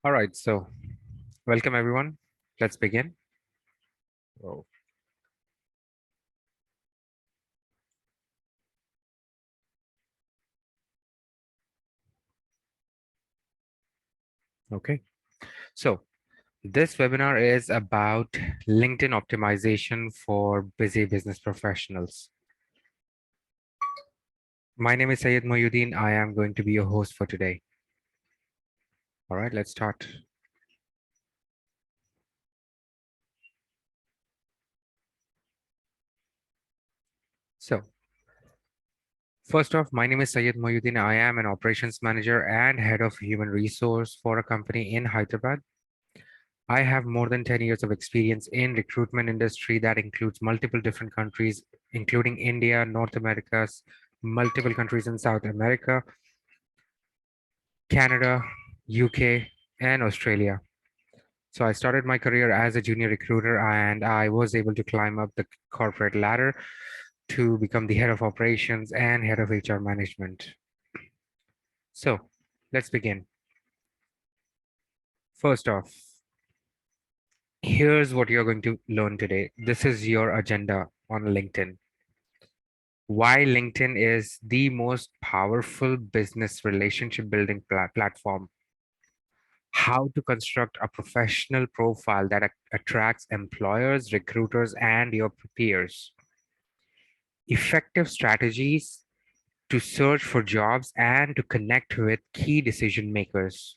All right, so welcome everyone. Let's begin. Oh, okay. So this webinar is about LinkedIn optimization for busy business professionals. My name is Sayed Moyuddin. I am going to be your host for today. All right, let's start. So first off, my name is Sayed Moyuddin. I am an operations manager and head of human resource for a company in Hyderabad. I have more than 10 years of experience in recruitment industry that includes multiple different countries, including India, North America, multiple countries in South America, Canada, UK, and Australia. So I started my career as a junior recruiter and I was able to climb up the corporate ladder to become the head of operations and head of HR management. So let's begin. First off, here's what you're going to learn today. This is your agenda on LinkedIn. Why LinkedIn is the most powerful business relationship building platform, how to construct a professional profile that attracts employers, recruiters, and your peers, effective strategies to search for jobs and to connect with key decision makers,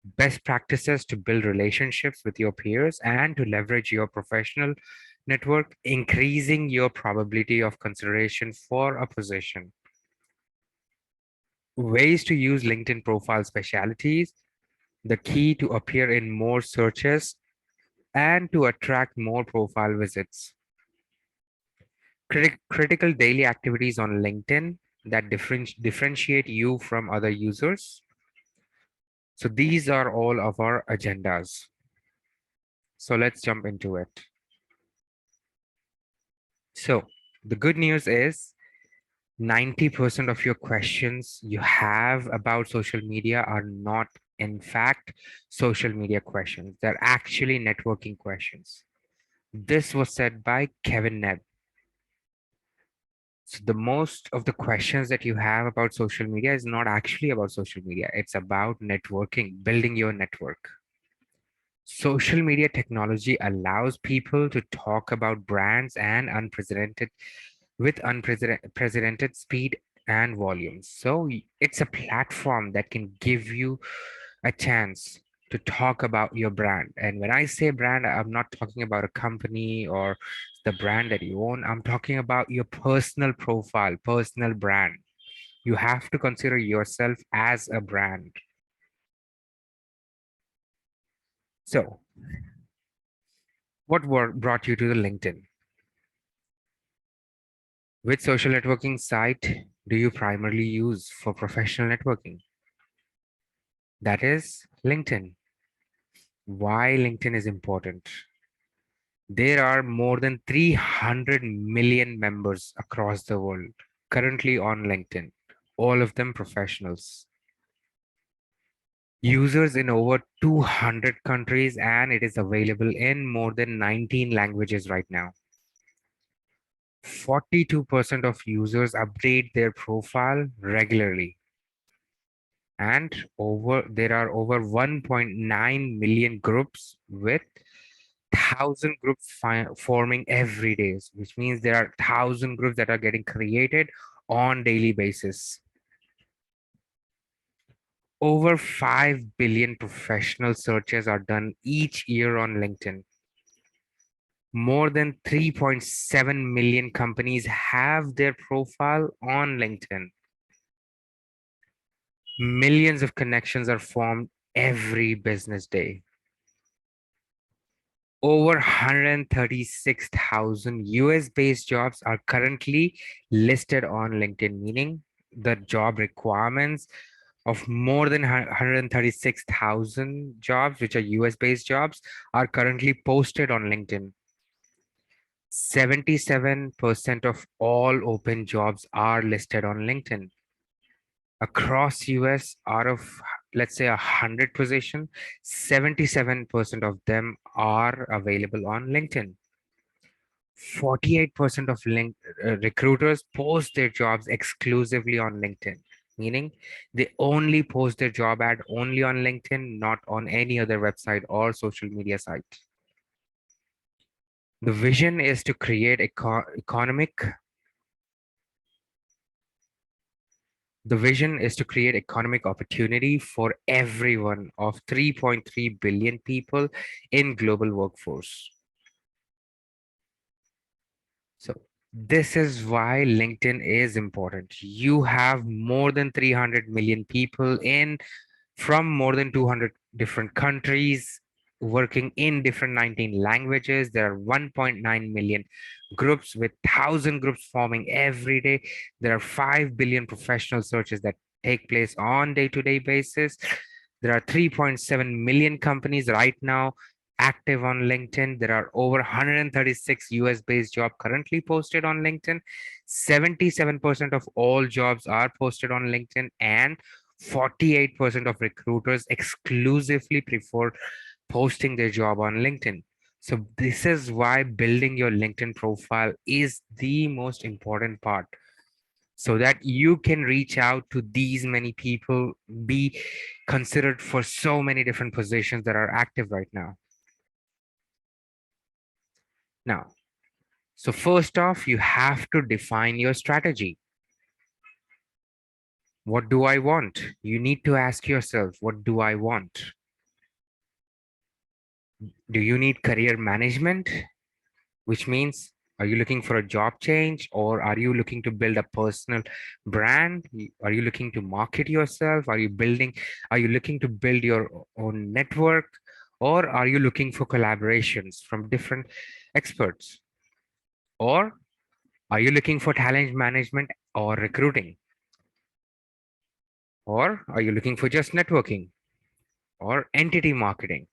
best practices to build relationships with your peers and to leverage your professional network, increasing your probability of consideration for a position. Ways to use LinkedIn profile specialities, the key to appear in more searches and to attract more profile visits. Critical daily activities on LinkedIn that differentiate you from other users. So these are all of our agendas. So let's jump into it. So the good news is 90% of your questions you have about social media are not, in fact, social media questions. They're actually networking questions. This was said by Kevin Nebb. So the most of the questions that you have about social media is not actually about social media. It's about networking, building your network. Social media technology allows people to talk about brands and unprecedented speed and volumes. So it's a platform that can give you a chance to talk about your brand. And when I say brand, I'm not talking about a company or the brand that you own. I'm talking about your personal profile, personal brand. You have to consider yourself as a brand. So brought you to the LinkedIn? Which social networking site do you primarily use for professional networking? That is LinkedIn. Why LinkedIn is important? There are more than 300 million members across the world currently on LinkedIn, all of them professionals. Users in over 200 countries, and it is available in more than 19 languages right now. 42% of users update their profile regularly. And there are over 1.9 million groups with 1,000 groups forming every day, which means there are 1,000 groups that are getting created on daily basis. Over 5 billion professional searches are done each year on LinkedIn. More than 3.7 million companies have their profile on LinkedIn. Millions of connections are formed every business day. Over 136,000 US-based jobs are currently listed on LinkedIn, meaning the job requirements of more than 136,000 jobs, which are US-based jobs, are currently posted on LinkedIn. 77% of all open jobs are listed on LinkedIn. Across US, out of let's say 100 position, 77% of them are available on LinkedIn. 48% of recruiters post their jobs exclusively on LinkedIn, meaning they only post their job ad only on LinkedIn, not on any other website or social media site. The vision is to create economic opportunity for everyone of 3.3 billion people in global workforce. So this is why LinkedIn is important. You have more than 300 million people in from more than 200 different countries working in different 19 languages. There are 1.9 million groups with 1,000 groups forming every day. There are 5 billion professional searches that take place on day-to-day basis. There are 3.7 million companies right now active on LinkedIn. There are over 136 US based jobs currently posted on LinkedIn. 77% of all jobs are posted on LinkedIn, and 48% of recruiters exclusively prefer posting their job on LinkedIn. So this is why building your LinkedIn profile is the most important part, so that you can reach out to these many people, be considered for so many different positions that are active right now. Now, so first off, you have to define your strategy. What do I want? You need to ask yourself, what do I want? Do you need career management? Which means, are you looking for a job change, or are you looking to build a personal brand? Are you looking to market yourself? Are you looking to build your own network? Or are you looking for collaborations from different experts? Or are you looking for talent management or recruiting? Or are you looking for just networking or entity marketing,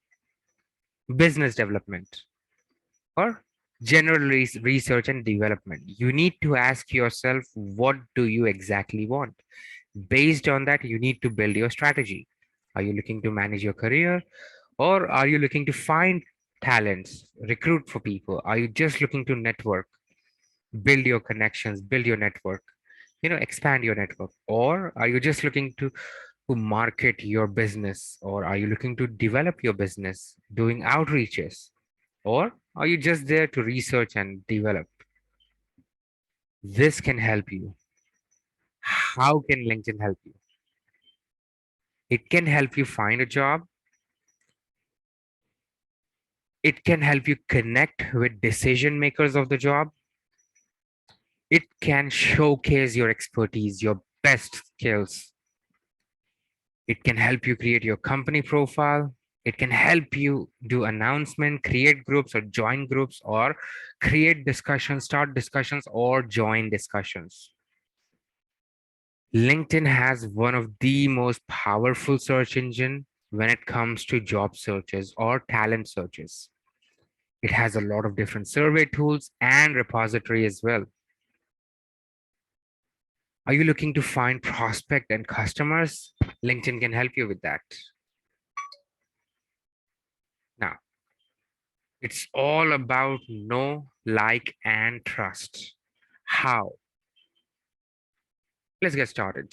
business development, or general research and development? You need to ask yourself, what do you exactly want? Based on that, you need to build your strategy. Are you looking to manage your career, or are you looking to find talents, recruit for people? Are you just looking to network, build your connections, build your network, expand your network? Or are you just looking to market your business, or are you looking to develop your business doing outreaches, or are you just there to research and develop? This can help you. How can LinkedIn help you? It can help you find a job. It can help you connect with decision makers of the job. It can showcase your expertise, your best skills. It can help you create your company profile. It can help you do announcement, create groups or join groups, or create discussions, start discussions, or join discussions. LinkedIn has one of the most powerful search engine when it comes to job searches or talent searches. It has a lot of different survey tools and repository as well. Are you looking to find prospect and customers? LinkedIn can help you with that. Now, it's all about know, like, and trust. How? Let's get started.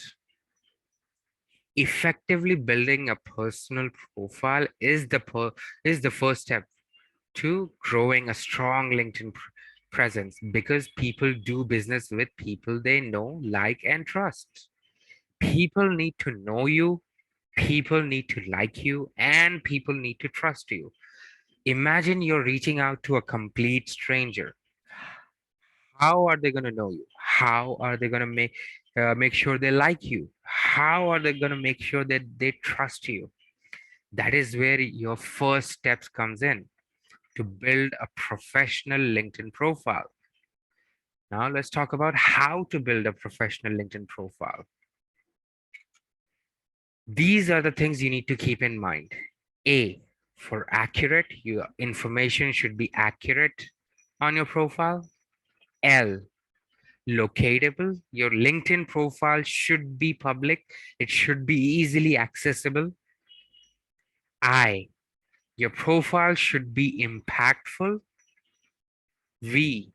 Effectively building a personal profile is the first step to growing a strong LinkedIn presence, because people do business with people they know, like, and trust. People need to know you, people need to like you, and people need to trust you. Imagine you're reaching out to a complete stranger. How are they going to know you? How are they going to make sure they like you? How are they going to make sure that they trust you? That is where your first steps comes in to build a professional LinkedIn profile. Now let's talk about how to build a professional LinkedIn profile. These are the things you need to keep in mind. A, for accurate, your information should be accurate on your profile. L, Locatable, your LinkedIn profile should be public. It should be easily accessible. I, your profile should be impactful. V,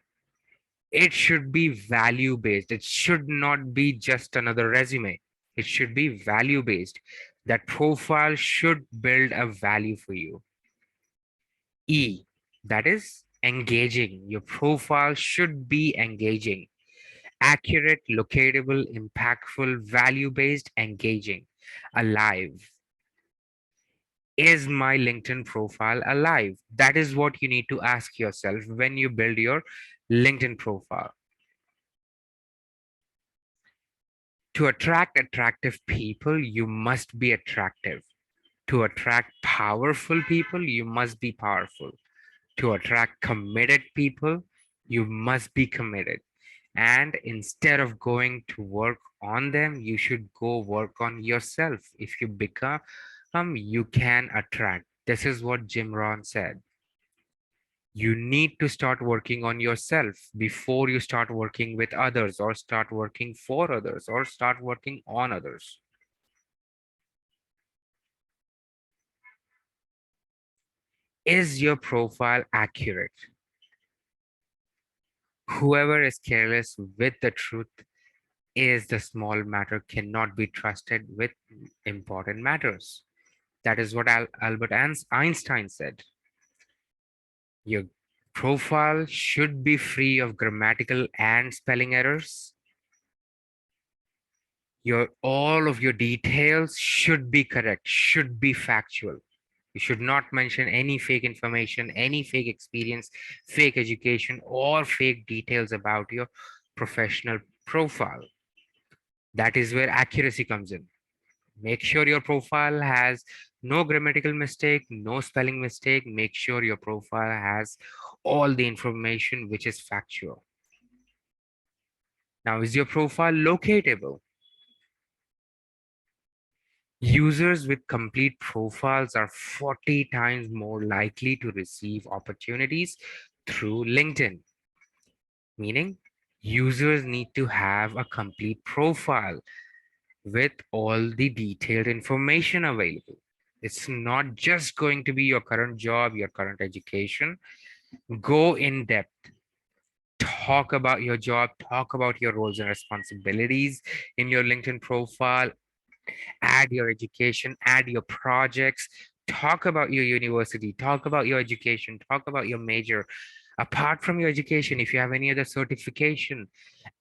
it should be value based. It should not be just another resume. It should be value based. That profile should build a value for you. E, that is engaging. Your profile should be engaging, accurate, locatable, impactful, value based, engaging, alive. Is my LinkedIn profile alive? That is what you need to ask yourself when you build your LinkedIn profile. To attract attractive people, you must be attractive. To attract powerful people, you must be powerful. To attract committed people, you must be committed. And instead of going to work on them, you should go work on yourself. If you become, you can attract. This is what Jim Rohn said. You need to start working on yourself before you start working with others, or start working for others, or start working on others. Is your profile accurate? Whoever is careless with the truth is the small matter cannot be trusted with important matters. That is what Albert Einstein said. Your profile should be free of grammatical and spelling errors. All of your details should be correct, should be factual. You should not mention any fake information, any fake experience, fake education, or fake details about your professional profile. That is where accuracy comes in. Make sure your profile has no grammatical mistake, no spelling mistake. Make sure your profile has all the information which is factual. Now, is your profile locatable? Users with complete profiles are 40 times more likely to receive opportunities through LinkedIn, meaning users need to have a complete profile with all the detailed information available. It's not just going to be your current job, your current education. Go in depth. Talk about your job, talk about your roles and responsibilities in your LinkedIn profile, add your education, add your projects, talk about your university, talk about your education, talk about your major. Apart from your education, if you have any other certification,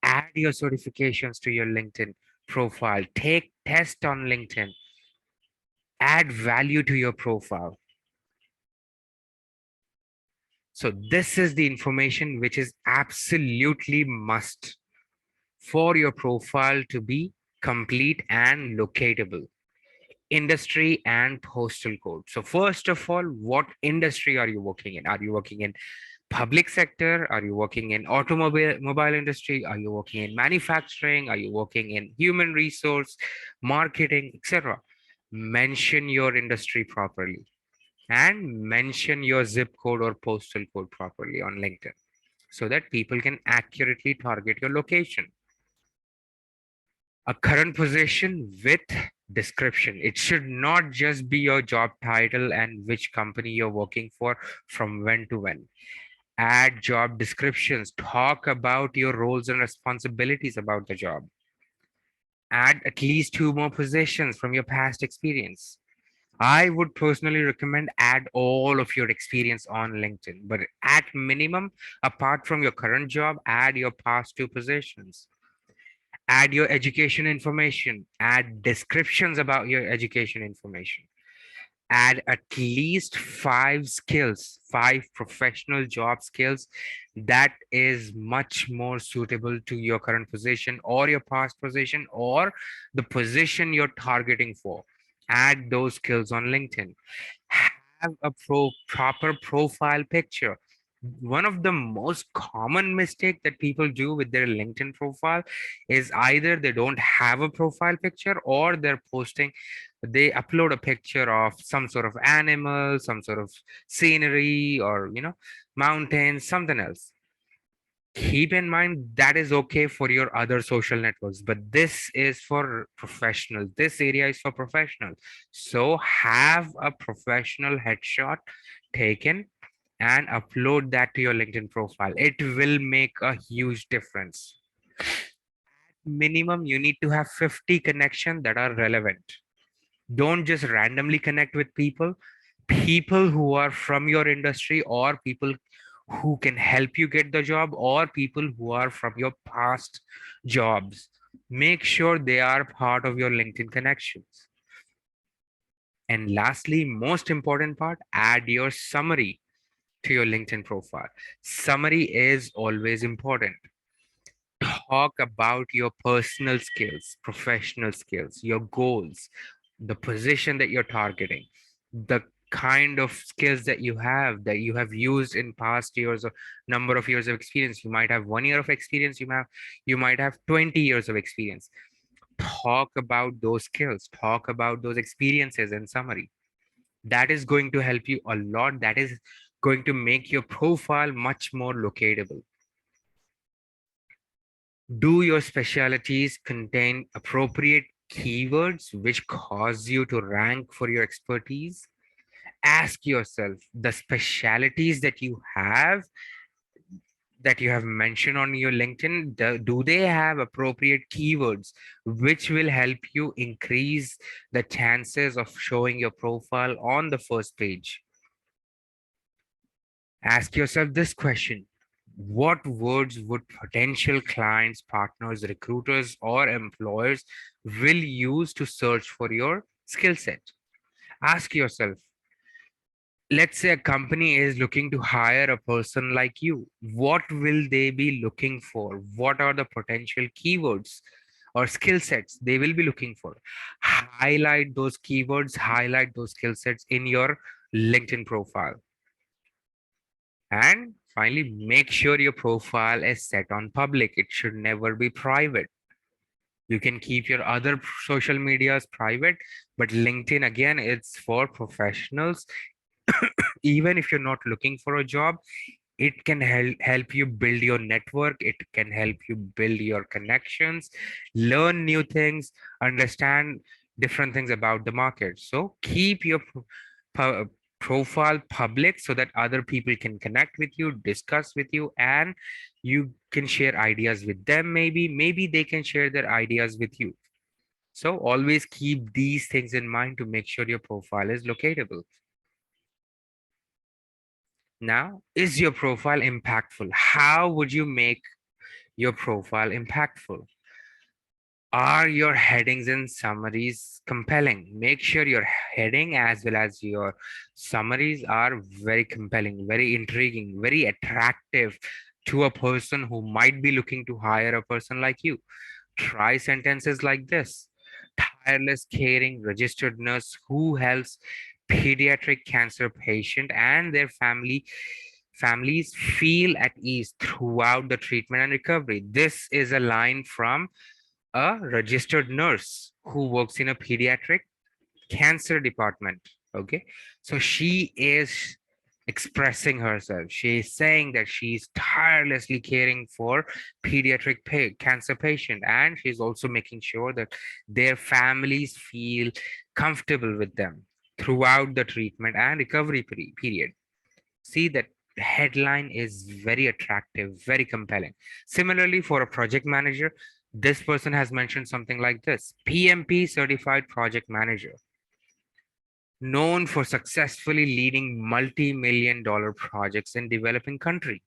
add your certifications to your LinkedIn profile. Take tests on LinkedIn. Add value to your profile. So this is the information which is absolutely must for your profile to be complete and locatable. Industry and postal code. So first of all, what industry are you working in? Are you working in public sector? Are you working in mobile industry? Are you working in manufacturing? Are you working in human resource, marketing, etc.? Mention your industry properly and mention your zip code or postal code properly on LinkedIn so that people can accurately target your location. A current position with description. It should not just be your job title and which company you're working for from when to when. Add job descriptions, talk about your roles and responsibilities about the job. Add at least two more positions from your past experience. I would personally recommend add all of your experience on LinkedIn, but at minimum, apart from your current job, add your past two positions. Add your education information, add descriptions about your education information, add at least five professional job skills that is much more suitable to your current position or your past position or the position you're targeting for. Add those skills on LinkedIn. Have a proper profile picture. One of the most common mistake that people do with their LinkedIn profile is either they don't have a profile picture or they upload a picture of some sort of animal, some sort of scenery, or mountains, something else. Keep in mind that is okay for your other social networks, but this is for professional. This area is for professional. So have a professional headshot taken and upload that to your LinkedIn profile. It will make a huge difference. Minimum, you need to have 50 connections that are relevant. Don't just randomly connect with people who are from your industry, or people who can help you get the job, or people who are from your past jobs. Make sure they are part of your LinkedIn connections. And lastly, most important part, add your summary to your LinkedIn profile. Summary is always important. Talk about your personal skills, professional skills, your goals, the position that you're targeting, the kind of skills that you have used in past years or number of years of experience. You might have 1 year of experience, you might have 20 years of experience. Talk about those skills, talk about those experiences in summary. That is going to help you a lot. That is going to make your profile much more locatable. Do your specialties contain appropriate keywords which cause you to rank for your expertise? Ask yourself, the specialities that you have mentioned on your LinkedIn, do they have appropriate keywords which will help you increase the chances of showing your profile on the first page? Ask yourself this question: what words would potential clients, partners, recruiters, or employers will use to search for your skill set? Ask yourself, let's say a company is looking to hire a person like you. What will they be looking for? What are the potential keywords or skill sets they will be looking for? Highlight those keywords, highlight those skill sets in your LinkedIn profile. And finally, make sure your profile is set on public. It should never be private. You can keep your other social medias private, but LinkedIn, again, it's for professionals. Even if you're not looking for a job, it can help you build your network. It can help you build your connections, learn new things, understand different things about the market. So keep your pu- profile public so that other people can connect with you, discuss with you, and you can share ideas with them. Maybe they can share their ideas with you. So always keep these things in mind to make sure your profile is locatable. Now, is your profile impactful? How would you make your profile impactful? Are your headings and summaries compelling? Make sure your heading as well as your summaries are very compelling, very intriguing, very attractive to a person who might be looking to hire a person like you. Try sentences like this: tireless, caring, registered nurse who helps pediatric cancer patient and their families feel at ease throughout the treatment and recovery. This is a line from a registered nurse who works in a pediatric cancer department. Okay, so she is expressing herself. She is saying that she's tirelessly caring for pediatric cancer patient, and she's also making sure that their families feel comfortable with them throughout the treatment and recovery period. See that headline is very attractive, very compelling. Similarly, for a project manager, this person has mentioned something like this: PMP certified project manager, known for successfully leading multi-million dollar projects in developing country.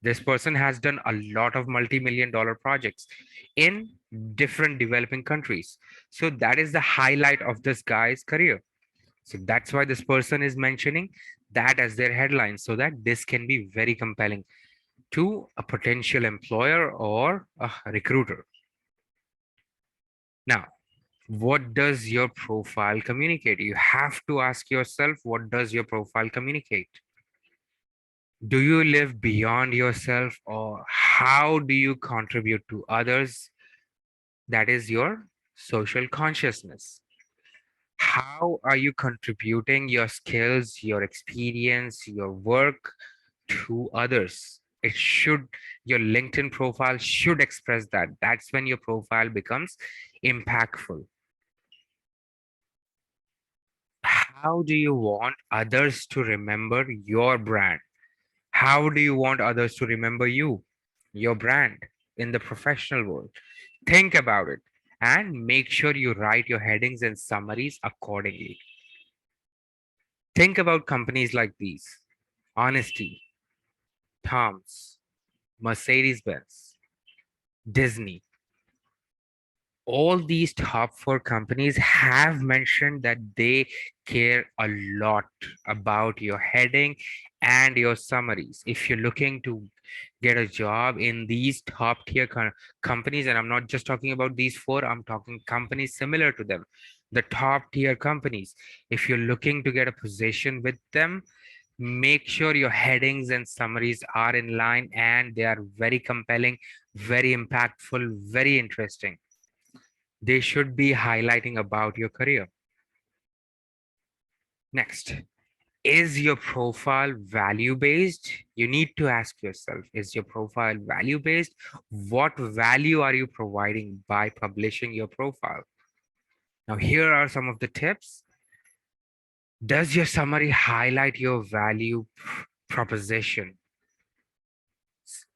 This person has done a lot of multi-million dollar projects in different developing countries. So that is the highlight of this guy's career. So that's why this person is mentioning that as their headline, so that this can be very compelling to a potential employer or a recruiter. Now, what does your profile communicate? You have to ask yourself, what does your profile communicate? Do you live beyond yourself, or how do you contribute to others? That is your social consciousness. How are you contributing your skills, your experience, your work to others? It should, your LinkedIn profile should express that. That's when your profile becomes impactful. How do you want others to remember your brand? How do you want others to remember you, your brand in the professional world? Think about it and make sure you write your headings and summaries accordingly. Think about companies like these: Honesty, Tom's, Mercedes Benz, Disney. All these top four companies have mentioned that they care a lot about your heading and your summaries. If you're looking to get a job in these top tier companies, and I'm not just talking about these four, I'm talking companies similar to them, the top tier companies. If you're looking to get a position with them, make sure your headings and summaries are in line and they are very compelling, very impactful, very interesting. They should be highlighting about your career. Next, is your profile value based? You need to ask yourself, is your profile value based? What value are you providing by publishing your profile? Now, here are some of the tips. Does your summary highlight your value proposition?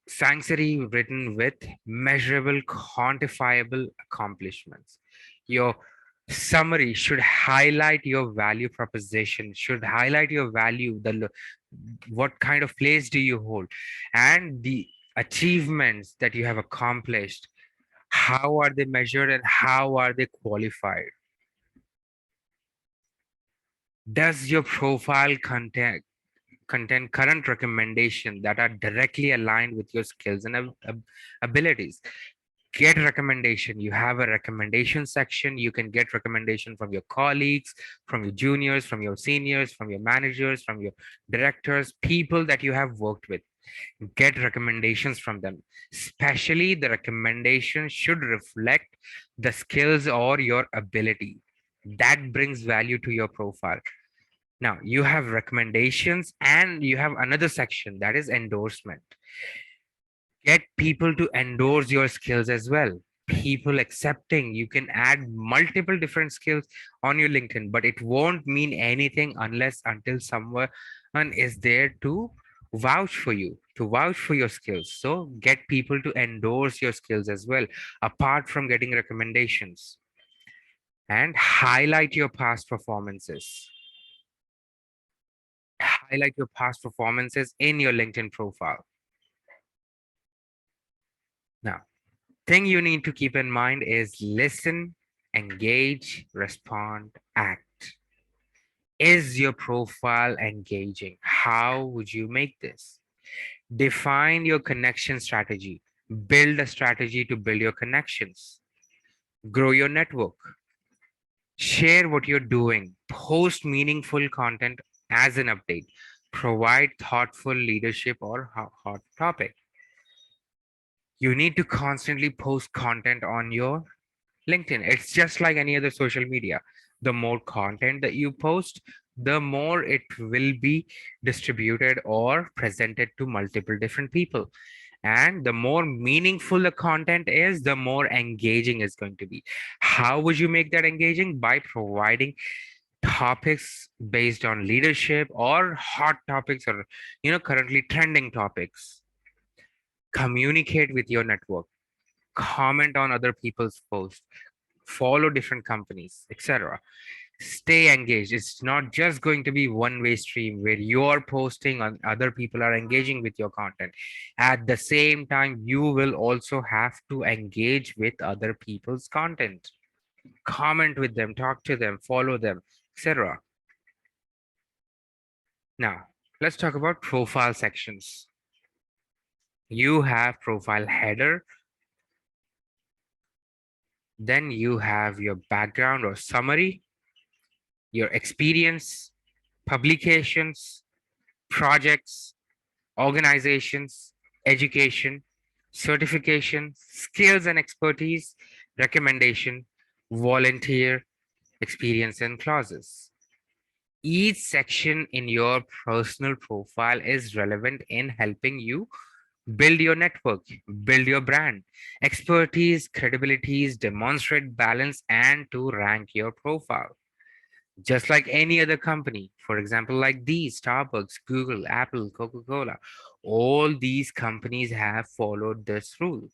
Sanctuary written with measurable, quantifiable accomplishments. Your summary should highlight your value proposition, should highlight your value, what kind of place do you hold, and the achievements that you have accomplished. How are they measured and how are they qualified? Does your profile contain current recommendations that are directly aligned with your skills and abilities? Get recommendation. You have a recommendation section. You can get recommendation from your colleagues, from your juniors, from your seniors, from your managers, from your directors, people that you have worked with. Get recommendations from them. Especially the recommendation should reflect the skills or your ability. That brings value to your profile. Now you have recommendations and you have another section that is endorsement. Get people to endorse your skills as well. People accepting, you can add multiple different skills on your LinkedIn, but it won't mean anything unless until someone is there to vouch for you, to vouch for your skills. So get people to endorse your skills as well, apart from getting recommendations. And highlight your past performances. Highlight your past performances in your LinkedIn profile. Now, thing you need to keep in mind is listen, engage, respond, act. Is your profile engaging? How would you make this? Define your connection strategy. Build a strategy to build your connections. Grow your network. Share what you're doing. Post meaningful content as an update. Provide thoughtful leadership or hot topic. You need to constantly post content on your LinkedIn. It's just like any other social media. The more content that you post, the more it will be distributed or presented to multiple different people. And the more meaningful the content is, the more engaging it's going to be. How would you make that engaging? By providing topics based on leadership or hot topics or currently trending topics. Communicate with your network, comment on other people's posts, follow different companies, etc. Stay engaged. It's not just going to be one-way stream where you're posting and other people are engaging with your content. At the same time, you will also have to engage with other people's content. Comment with them, talk to them, follow them, etc. Now, let's talk about profile sections. You have profile header, then you have your background or summary, your experience, publications, projects, organizations, education, certification, skills and expertise, recommendation, volunteer, experience, and clauses. Each section in your personal profile is relevant in helping you Build your network, build your brand, expertise, credibilities, demonstrate balance, and to rank your profile. Just like any other company, for example, like these Starbucks, Google, Apple, Coca Cola, all these companies have followed this rule.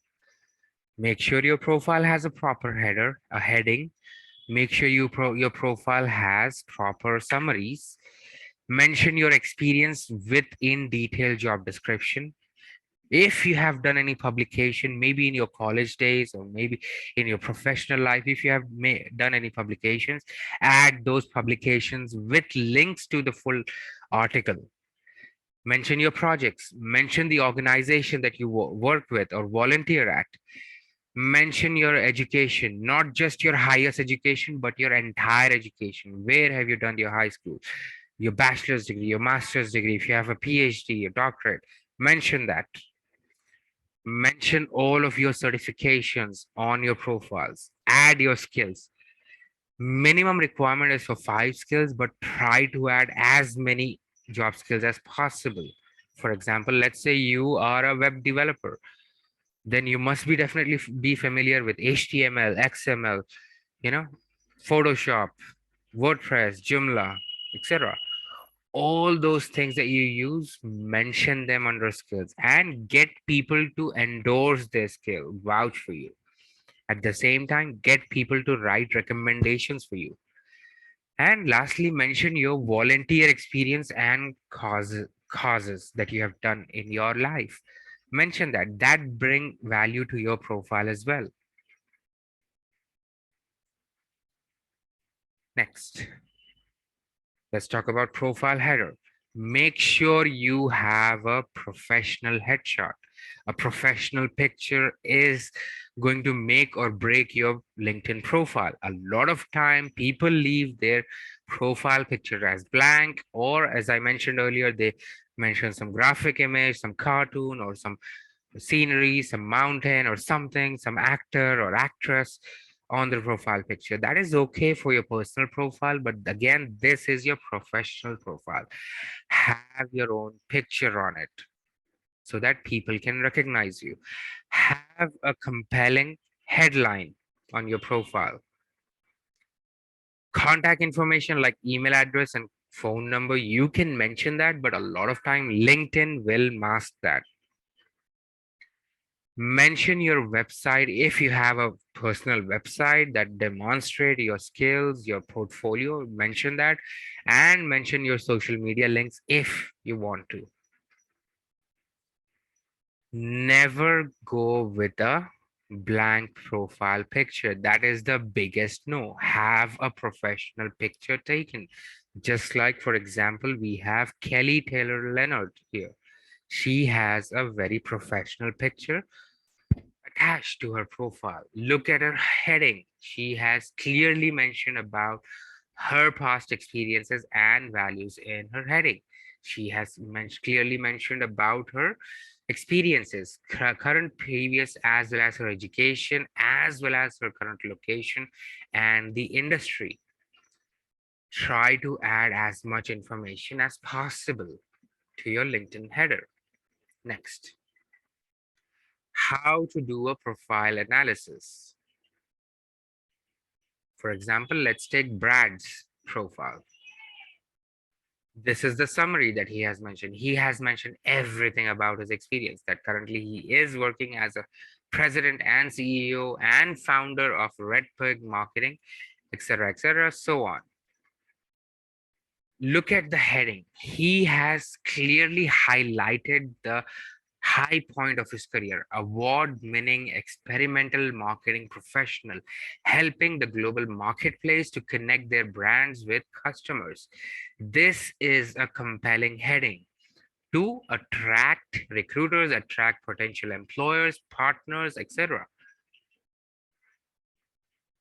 Make sure your profile has a proper header, a heading. Make sure your profile has proper summaries. Mention your experience within detailed job description. If you have done any publication, maybe in your college days or maybe in your professional life, if you have done any publications, add those publications with links to the full article. Mention your projects, mention the organization that you work with or volunteer at. Mention your education, not just your highest education, but your entire education. Where have you done your high school, your bachelor's degree, your master's degree? If you have a PhD, a doctorate, mention that. Mention all of your certifications on your profiles. Add your skills. Minimum requirement is for 5 skills, but try to add as many job skills as possible. For example, let's say you are a web developer, then you must be definitely be familiar with HTML, XML, you know, Photoshop, WordPress, Joomla, etc. All those things that you use, mention them under skills and get people to endorse their skill, vouch for you. At the same time, get people to write recommendations for you. And lastly, mention your volunteer experience and causes that you have done in your life. Mention that bring value to your profile as well. Next, let's talk about profile header. Make sure you have a professional headshot. A professional picture is going to make or break your LinkedIn profile. A lot of time people leave their profile picture as blank, or as I mentioned earlier, they mention some graphic image, some cartoon, or some scenery, some mountain or something, some actor or actress on the profile picture. That is okay for your personal profile, but again, this is your professional profile. Have your own picture on it so that people can recognize you. Have a compelling headline on your profile. Contact information like email address and phone number, you can mention that, but a lot of time LinkedIn will mask that. Mention your website if you have a personal website that demonstrate your skills, your portfolio, mention that, and mention your social media links if you want to. Never go with a blank profile picture. That is the biggest no. Have a professional picture taken. Just like, for example, we have Kelly Taylor Leonard here. She has a very professional picture attached to her profile. Look at her heading. She has clearly mentioned about her past experiences and values in her heading. She has clearly mentioned about her experiences, current, previous, as well as her education, as well as her current location and the industry. Try to add as much information as possible to your LinkedIn header. Next, how to do a profile analysis. For example, let's take Brad's profile. This is the summary that he has mentioned. He has mentioned everything about his experience, that currently he is working as a president and CEO and founder of Red Pig Marketing, etc., so on. Look at the heading. He has clearly highlighted the high point of his career, award-winning experimental marketing professional, helping the global marketplace to connect their brands with customers. This is a compelling heading to attract recruiters, attract potential employers, partners, etc.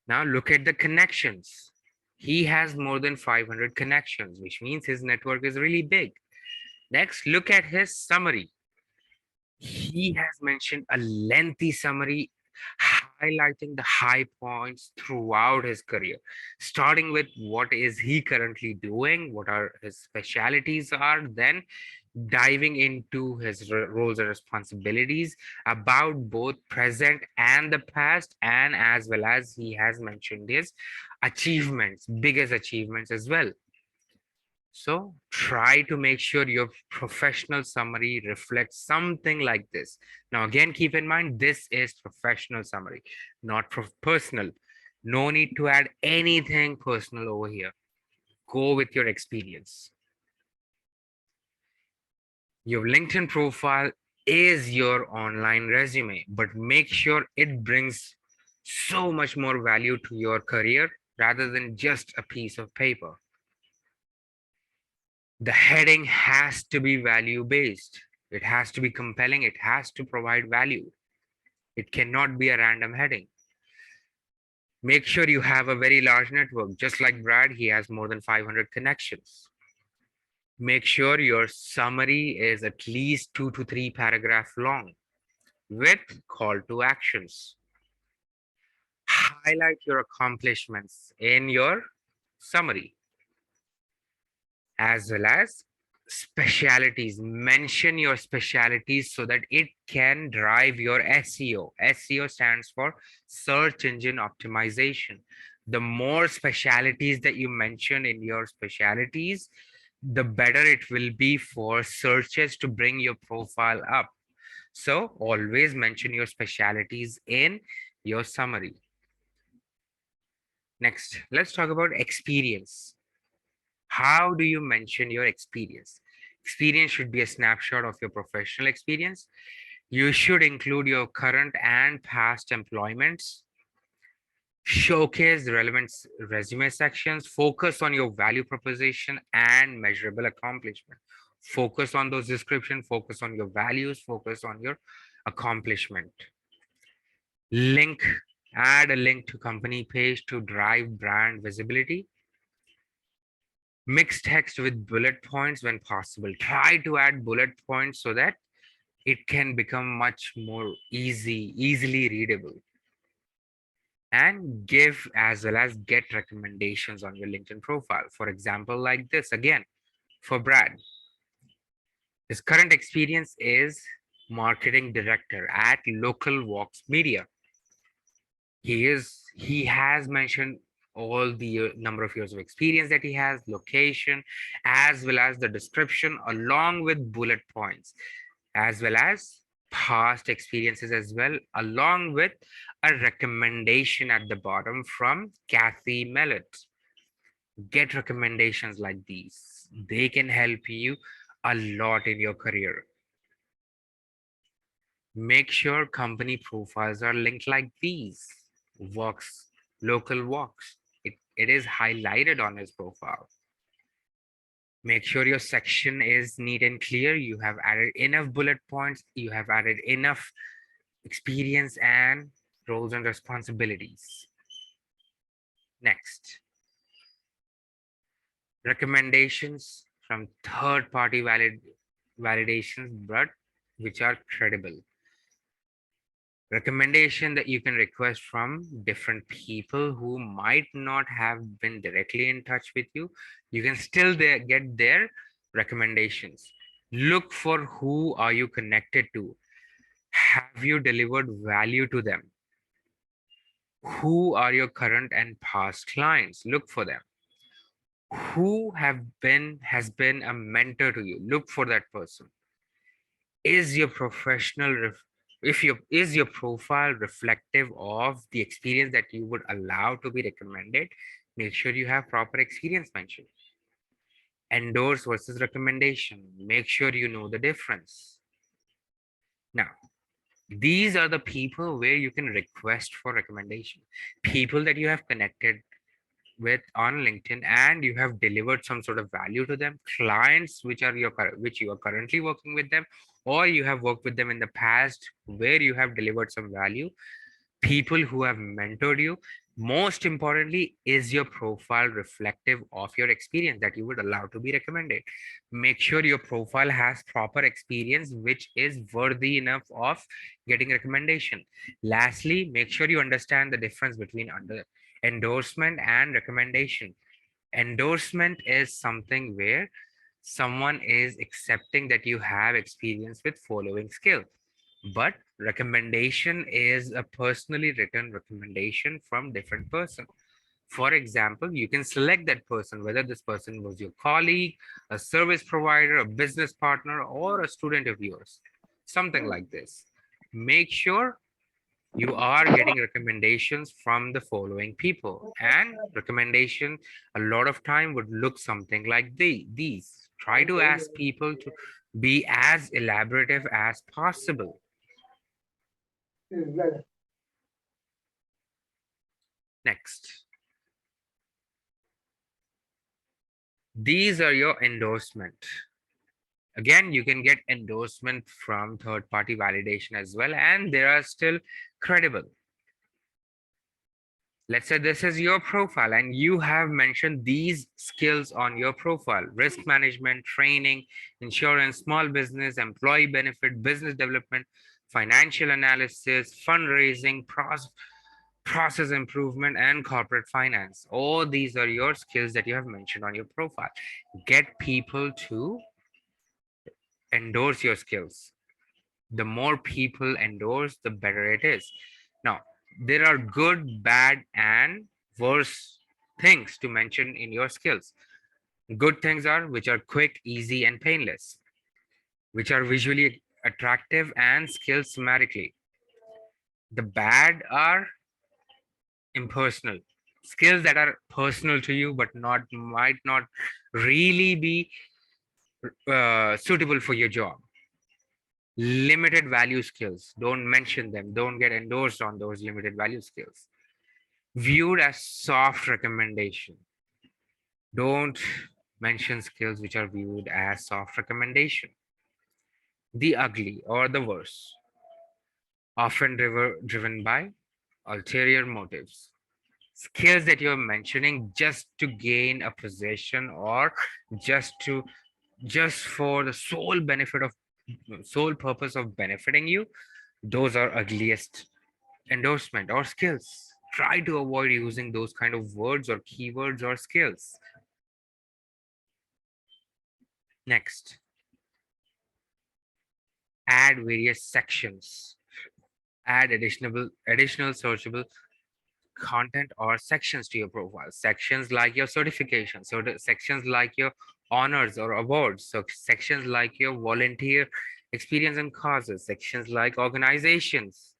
Now look at the connections. He has more than 500 connections, which means his network is really big. Next, look at his summary. He has mentioned a lengthy summary highlighting the high points throughout his career, starting with what is he currently doing, what are his specialities are, then diving into his roles and responsibilities about both present and the past, and as well as he has mentioned his achievements, biggest achievements as well. So try to make sure your professional summary reflects something like this. Now, again, keep in mind, this is professional summary, not personal. No need to add anything personal over here. Go with your experience. Your LinkedIn profile is your online resume, but make sure it brings so much more value to your career rather than just a piece of paper. The heading has to be value based. It has to be compelling. It has to provide value. It cannot be a random heading. Make sure you have a very large network. Just like Brad, he has more than 500 connections. Make sure your summary is at least 2 to 3 paragraphs long with call to actions. Highlight your accomplishments in your summary, as well as specialities. Mention your specialities so that it can drive your SEO. SEO stands for search engine optimization. The more specialities that you mention in your specialities, the better it will be for searches to bring your profile up. So always mention your specialities in your summary. Next, let's talk about experience. How do you mention your experience? Experience should be a snapshot of your professional experience. You should include your current and past employments. Showcase the relevant resume sections. Focus on your value proposition and measurable accomplishment. Focus on those descriptions. Focus on your values. Focus on your accomplishment. Link, add a link to company page to drive brand visibility. Mix text with bullet points when possible. Try to add bullet points so that it can become much more easily readable. And give as well as get recommendations on your LinkedIn profile. For example, like this again, for Brad, his current experience is marketing director at Local Walks Media. He has mentioned all the number of years of experience that he has, location, as well as the description, along with bullet points, as well as past experiences as well, along with a recommendation at the bottom from Kathy Mellett. Get recommendations like these. They can help you a lot in your career. Make sure company profiles are linked like these. Walks, local walks. It is highlighted on his profile. Make sure your section is neat and clear. You have added enough bullet points. You have added enough experience and roles and responsibilities. Next, recommendations from third-party validations, but which are credible. Recommendation that you can request from different people who might not have been directly in touch with you. You can still get their recommendations. Look for who are you connected to. Have you delivered value to them? Who are your current and past clients? Look for them. Who has been a mentor to you? Look for that person. Is your is your profile reflective of the experience that you would allow to be recommended? Make sure you have proper experience mentioned. Endorse versus recommendation. Make sure you know the difference. Now, these are the people where you can request for recommendation. People that you have connected with on LinkedIn and you have delivered some sort of value to them, clients which you are currently working with them, or you have worked with them in the past where you have delivered some value, people who have mentored you. Most importantly, is your profile reflective of your experience that you would allow to be recommended? Make sure your profile has proper experience which is worthy enough of getting recommendation. Lastly, make sure you understand the difference between endorsement and recommendation. Endorsement is something where Someone is accepting that you have experience with following skill, but recommendation is a personally written recommendation from different person. For example, you can select that person, whether this person was your colleague, a service provider, a business partner, or a student of yours, something like this. Make sure you are getting recommendations from the following people, and recommendation a lot of time would look something like these. Try to ask people to be as elaborative as possible. Next, these are your endorsement. Again, you can get endorsement from third party validation as well, and they are still credible. Let's say this is your profile and you have mentioned these skills on your profile: risk management, training, insurance, small business, employee benefit, business development, financial analysis, fundraising, process improvement, and corporate finance. All these are your skills that you have mentioned on your profile. Get people to endorse your skills. The more people endorse, the better it is. Now, there are good, bad, and worse things to mention in your skills. Good things are which are quick, easy, and painless, which are visually attractive and skilled somatically. The bad are impersonal, skills that are personal to you but not might not really be suitable for your job. Limited value skills, don't mention them, don't get endorsed on those limited value skills. Viewed as soft recommendation, don't mention skills which are viewed as soft recommendation. The ugly or the worse, often driven by ulterior motives, skills that you're mentioning just to gain a position or just to just for the sole benefit of sole purpose of benefiting you. Those are ugliest endorsement or skills. Try to avoid using those kind of words or keywords or skills. Next, add various sections. Add additional searchable content or sections to your profile. Sections like your certification, so sections like your honors or awards, so sections like your volunteer experience and causes, sections like organizations.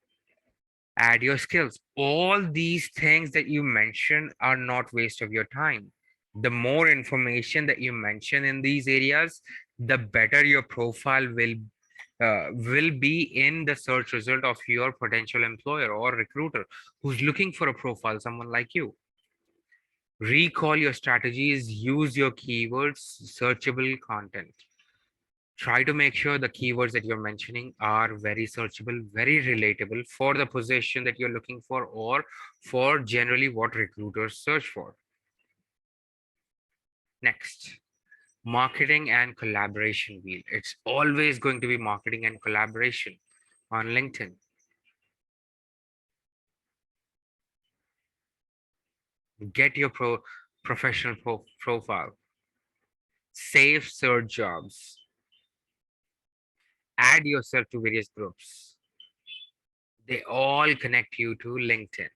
Add your skills. All these things that you mention are not waste of your time. The more information that you mention in these areas, the better your profile will be in the search result of your potential employer or recruiter who's looking for a profile, someone like you. Recall your strategies, use your keywords, searchable content. Try to make sure the keywords that you're mentioning are very searchable, very relatable for the position that you're looking for or for generally what recruiters search for. Next, marketing and collaboration wheel. It's always going to be marketing and collaboration on LinkedIn. Get your professional profile. Save search jobs. Add yourself to various groups. They all connect you to LinkedIn.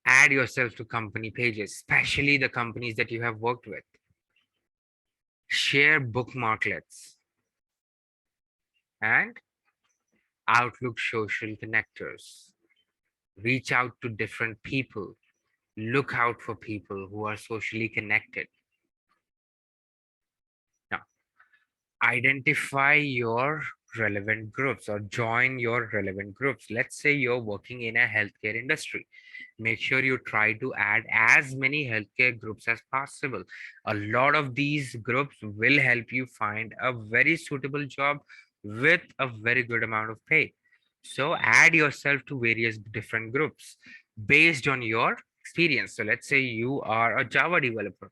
Add yourself to company pages, especially the companies that you have worked with. Share bookmarklets and Outlook social connectors. Reach out to different people. Look out for people who are socially connected. Now, identify your relevant groups or join your relevant groups. Let's say you're working in a healthcare industry. Make sure you try to add as many healthcare groups as possible. A lot of these groups will help you find a very suitable job with a very good amount of pay. So add yourself to various different groups based on your experience. So let's say you are a Java developer.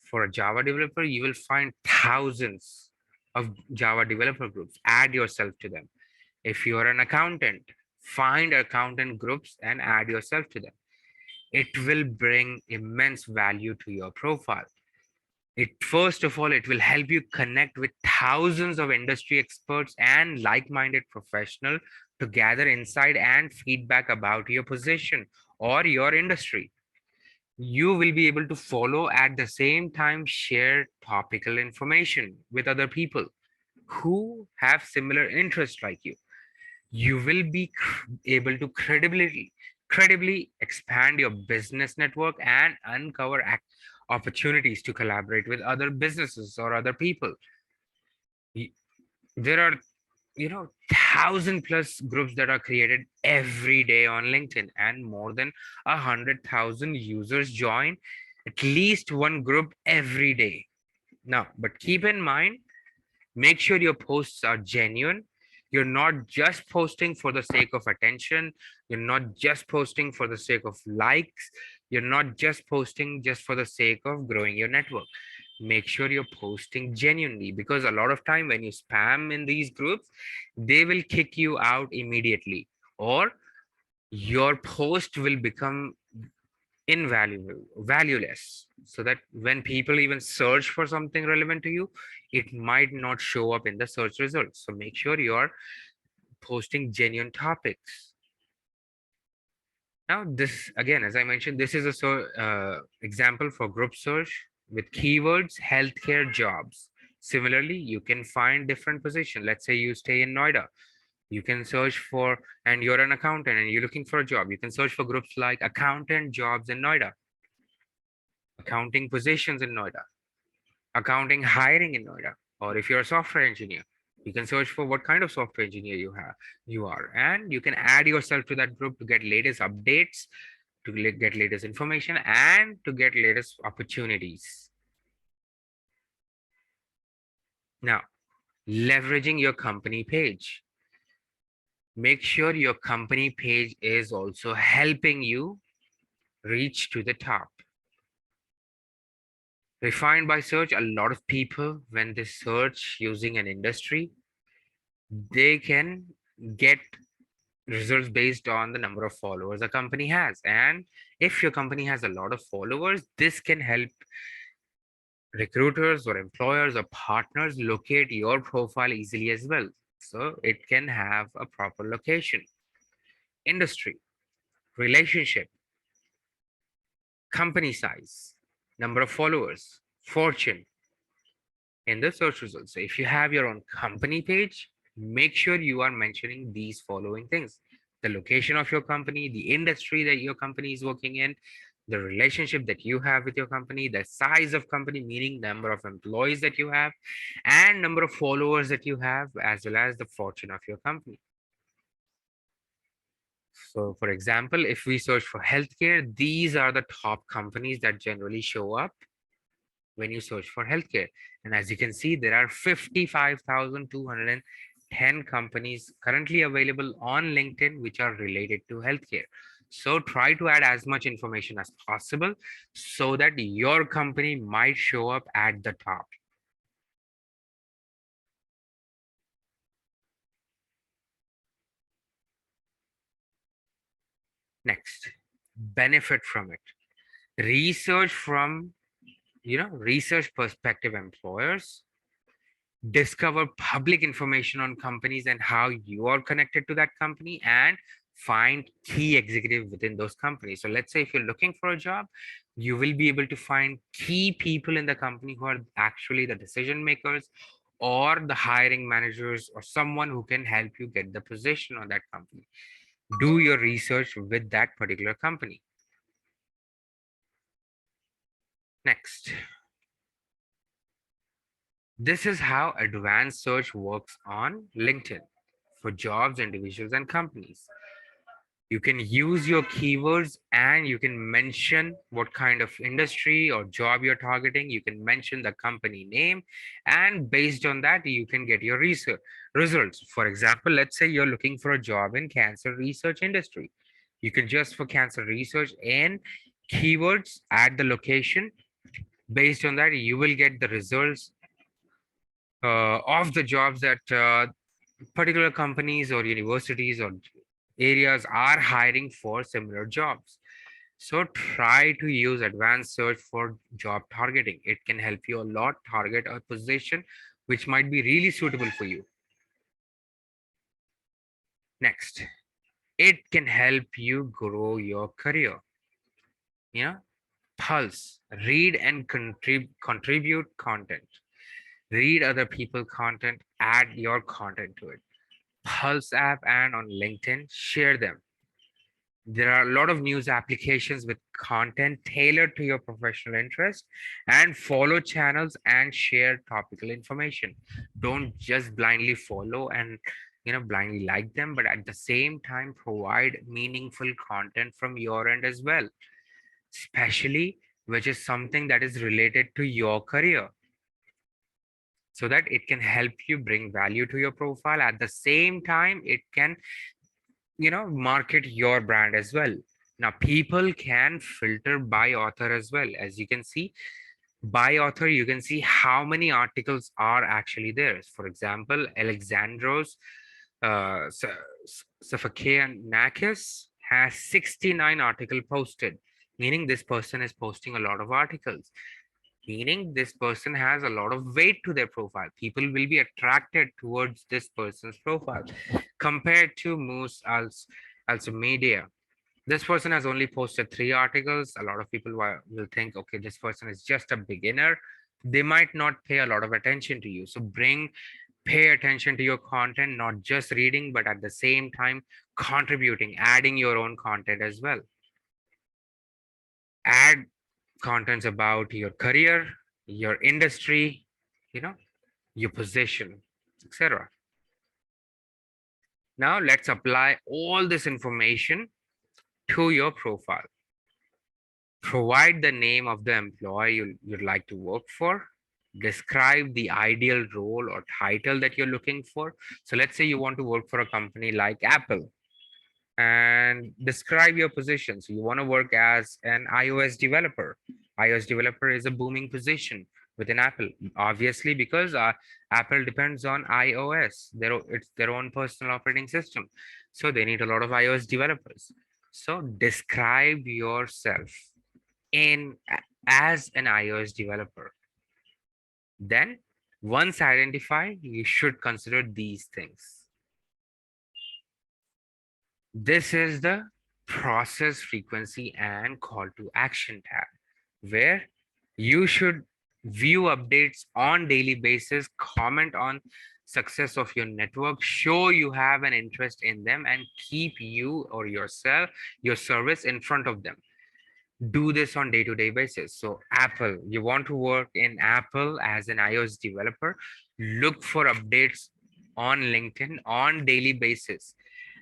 For a Java developer, you will find thousands of Java developer groups. Add yourself to them. If you are an accountant, find accountant groups and add yourself to them. It will bring immense value to your profile. It first of all, it will help you connect with thousands of industry experts and like-minded professionals to gather insight and feedback about your position or your industry. You will be able to follow at the same time share topical information with other people who have similar interests like you. You will be able to credibly expand your business network and uncover opportunities to collaborate with other businesses or other people. Y- There are, 1,000+ groups that are created every day on LinkedIn, and more than 100,000 users join at least one group every day. Now, but keep in mind, make sure your posts are genuine. You're not just posting for the sake of attention. You're not just posting for the sake of likes. You're not just posting just for the sake of growing your network. Make sure you're posting genuinely, because a lot of time when you spam in these groups, they will kick you out immediately, or your post will become invaluable, valueless, so that when people even search for something relevant to you, it might not show up in the search results. So make sure you're posting genuine topics. Now, this again, as I mentioned, this is a example for group search with keywords healthcare jobs. Similarly, you can find different position. Let's say you stay in Noida. You can search for, and you're an accountant and you're looking for a job. You can search for groups like accountant jobs in Noida, accounting positions in Noida, accounting hiring in Noida. Or if you're a software engineer, you can search for what kind of software engineer you are, and you can add yourself to that group to get latest updates, to get latest information, and to get latest opportunities. Now, leveraging your company page. Make sure your company page is also helping you reach to the top. Refined by search, a lot of people, when they search using an industry, they can get results based on the number of followers a company has. And if your company has a lot of followers, this can help recruiters or employers or partners locate your profile easily as well. So it can have a proper location. Industry, relationship, company size, number of followers, fortune in the search results. So if you have your own company page, make sure you are mentioning these following things: the location of your company, the industry that your company is working in, the relationship that you have with your company, the size of company, meaning number of employees that you have, and number of followers that you have, as well as the fortune of your company. So, for example, if we search for healthcare, these are the top companies that generally show up when you search for healthcare. And as you can see, there are 55,210 companies currently available on LinkedIn which are related to healthcare. So try to add as much information as possible so that your company might show up at the top. Next, benefit from it. Research from, research perspective employers, discover public information on companies and how you are connected to that company, and find key executive within those companies. So let's say if you're looking for a job, you will be able to find key people in the company who are actually the decision makers or the hiring managers or someone who can help you get the position on that company. Do your research with that particular company. Next, this is how advanced search works on LinkedIn for jobs, individuals, and companies. You can use your keywords and you can mention what kind of industry or job you're targeting. You can mention the company name, and based on that, you can get your research results. For example, let's say you're looking for a job in cancer research industry. You can just for cancer research and keywords, add the location. Based on that, you will get the results of the jobs that particular companies or universities or areas are hiring for similar jobs. So try to use advanced search for job targeting. It can help you a lot target a position which might be really suitable for you. Next, it can help you grow your career. You know, Pulse, read and contribute content. Read other people content, add your content to it. Pulse app and on LinkedIn, share them. There are a lot of news applications with content tailored to your professional interest, and follow channels and share topical information. Don't just blindly follow and blindly like them, but at the same time provide meaningful content from your end as well, especially which is something that is related to your career, so that it can help you bring value to your profile. At the same time, it can market your brand as well. Now people can filter by author as well. As you can see, by author, you can see how many articles are actually there. For example, Alexandros Sophokianakis has 69 article posted, meaning this person is posting a lot of articles, meaning this person has a lot of weight to their profile. People will be attracted towards this person's profile compared to Moose also media. This person has only posted 3 articles. A lot of people will think, okay, this person is just a beginner. They might not pay a lot of attention to you. So pay attention to your content, not just reading, but at the same time contributing, adding your own content as well. Add contents about your career, your industry, you know, your position, etc. Now let's apply all this information to your profile. Provide the name of the employee you'd like to work for. Describe the ideal role or title that you're looking for. So let's say you want to work for a company like Apple, and describe your position. So you want to work as an iOS developer. iOS developer is a booming position within Apple, obviously, because Apple depends on iOS. It's their own personal operating system. So they need a lot of iOS developers. So describe yourself in as an iOS developer. Then once identified, you should consider these things. This is the process frequency and call to action tab, where you should view updates on daily basis, comment on success of your network, show you have an interest in them, and keep you or yourself, your service in front of them. Do this on day-to-day basis. So Apple, you want to work in Apple as an iOS developer, look for updates on LinkedIn on daily basis.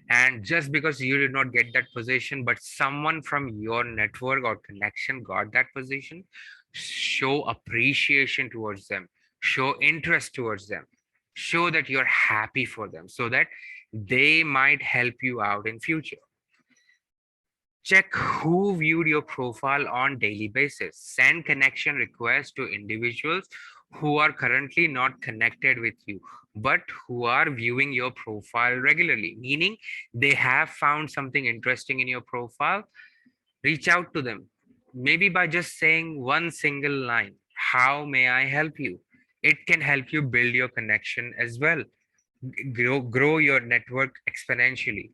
And just because you did not get that position, but someone from your network or connection got that position, show appreciation towards them, show interest towards them, show that you're happy for them, so that they might help you out in future. Check who viewed your profile on daily basis. Send connection requests to individuals who are currently not connected with you, but who are viewing your profile regularly, meaning they have found something interesting in your profile. Reach out to them, maybe by just saying one single line, how may I help you? It can help you build your connection as well, grow your network exponentially.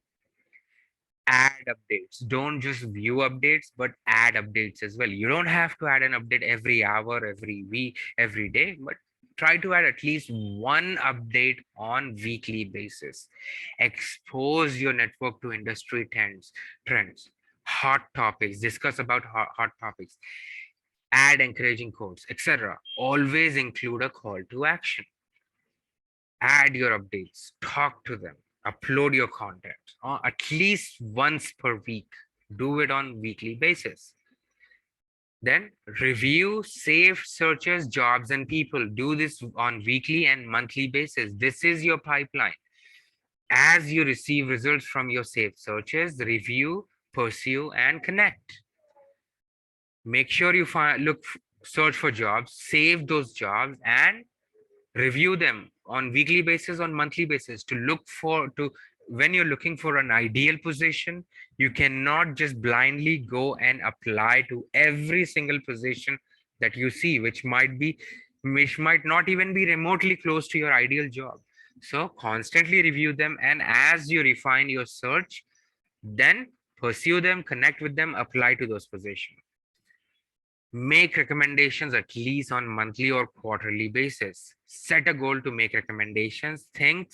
Add updates. Don't just view updates, but add updates as well. You don't have to add an update every hour, every week, every day, but try to add at least one update on weekly basis. Expose your network to industry trends, hot topics, discuss about hot topics, add encouraging quotes, etc. Always include a call to action. Add your updates, talk to them, upload your content at least once per week. Do it on weekly basis. Then review, save searches, jobs, and people. Do this on weekly and monthly basis. This is your pipeline. As you receive results from your saved searches, review, pursue, and connect. Make sure you search for jobs, save those jobs, and review them on weekly basis, on monthly basis, to look for to when you're looking for an ideal position, you cannot just blindly go and apply to every single position that you see, which might not even be remotely close to your ideal job. So constantly review them, and as you refine your search, then pursue them, connect with them, apply to those positions. Make recommendations at least on monthly or quarterly basis. Set a goal to make recommendations. Think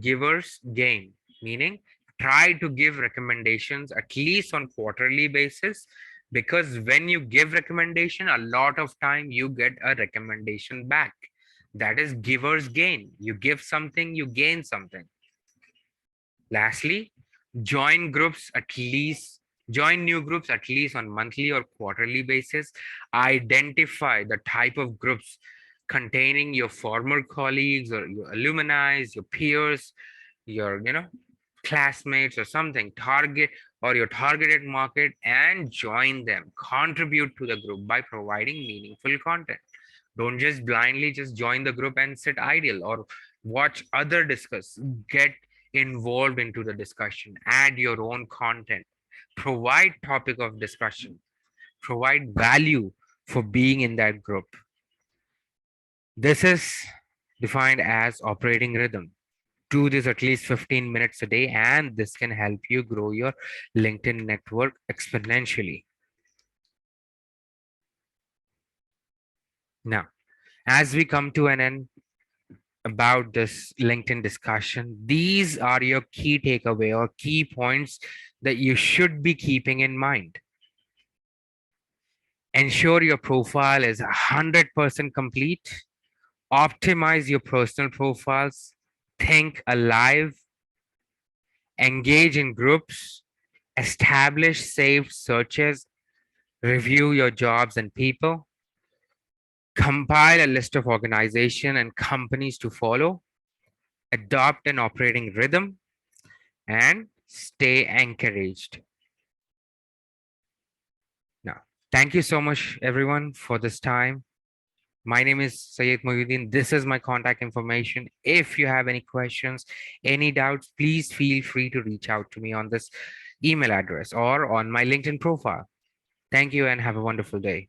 givers gain, meaning try to give recommendations at least on quarterly basis, because when you give recommendation, a lot of time you get a recommendation back. That is givers gain. You give something, you gain something. Lastly, join groups at least join new groups at least on monthly or quarterly basis. Identify the type of groups containing your former colleagues or your alumni, your peers, your classmates or something, target or your targeted market, and join them. Contribute to the group by providing meaningful content. Don't just blindly just join the group and sit idle or watch other discuss. Get involved into the discussion. Add your own content. Provide topic of discussion. Provide value for being in that group. This is defined as operating rhythm. Do this at least 15 minutes a day, and this can help you grow your LinkedIn network exponentially. Now, as we come to an end about this LinkedIn discussion, these are your key takeaway or key points that you should be keeping in mind. Ensure your profile is 100% complete. Optimize your personal profiles. Think alive. Engage in groups. Establish safe searches. Review your jobs and people. Compile a list of organizations and companies to follow. Adopt an operating rhythm, and stay encouraged. Now, thank you so much, everyone, for this time. My name is Sayed Mohyuddin. This is my contact information. If you have any questions, any doubts, please feel free to reach out to me on this email address or on my LinkedIn profile. Thank you and have a wonderful day.